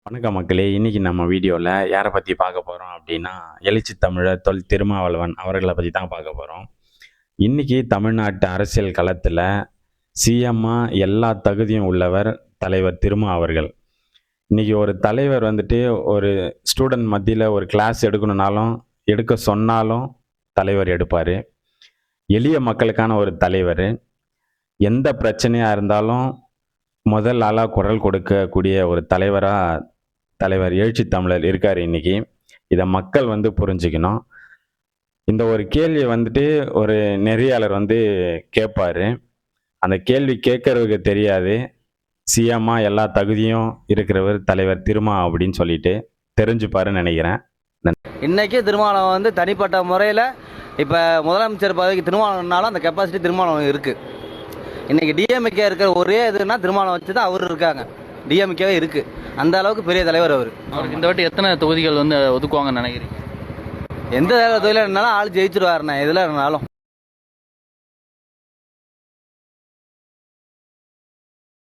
வணக்கம் மக்களே! இன்னைக்கு நம்ம வீடியோல யார பத்தி பார்க்க போறோம் அப்படின்னா, எழுச்சி தமிழர் தொல் திருமாவளவன் அவர்கள பத்தி தான் பார்க்க போறோம். இன்னைக்கு தமிழ்நாட்டு அரசியல் களத்துல சிஎம்மா எல்லா தகுதியும் உள்ளவர் தலைவர் திருமா அவர்கள். இன்னைக்கு ஒரு தலைவர் வந்துட்டு ஒரு ஸ்டூடண்ட் மத்தியில ஒரு கிளாஸ் எடுக்கணும்னாலும், எடுக்க சொன்னாலும் தலைவர் எடுப்பாரு. எளிய மக்களுக்கான ஒரு தலைவரு. எந்த பிரச்சனையா இருந்தாலும் முதல் ஆளா குரல் கொடுக்கக்கூடிய ஒரு தலைவரா தலைவர் எழுச்சி தமிழர் இருக்காரு இன்னைக்கு. இத மக்கள் புரிஞ்சுக்கணும். இந்த ஒரு கேள்விய ஒரு நெறியாளர் கேட்பாரு. அந்த கேள்வி கேட்கறவருக்கு தெரியாது. சிஎம்மா எல்லா தகுதியும் இருக்கிறவர் தலைவர் திருமா அப்படின்னு சொல்லிட்டு தெரிஞ்சுப்பாருன்னு நினைக்கிறேன். இன்னைக்கு திருமாவளவன் தனிப்பட்ட முறையில் இப்போ முதலமைச்சர் பதவிக்கு திருமாவளவனாலும் அந்த கெப்பாசிட்டி திருமாவளவன் இருக்கு. இன்னைக்கு டிஎம்கே இருக்கிற ஒரே இதுன்னா திருமாவளவன் வச்சு தான் அவர் இருக்காங்க. டிஎம்கேவே இருக்கு. அந்த அளவுக்கு பெரிய தலைவர் அவர். அவருக்கு இந்த வாட்டி எத்தனை தொகுதிகள் ஒதுக்குவாங்கன்னு நினைக்கிறீங்க? எந்த தொழில இருந்தாலும் ஆள் ஜெயிச்சிருவாருண்ணா எதுல இருந்தாலும்.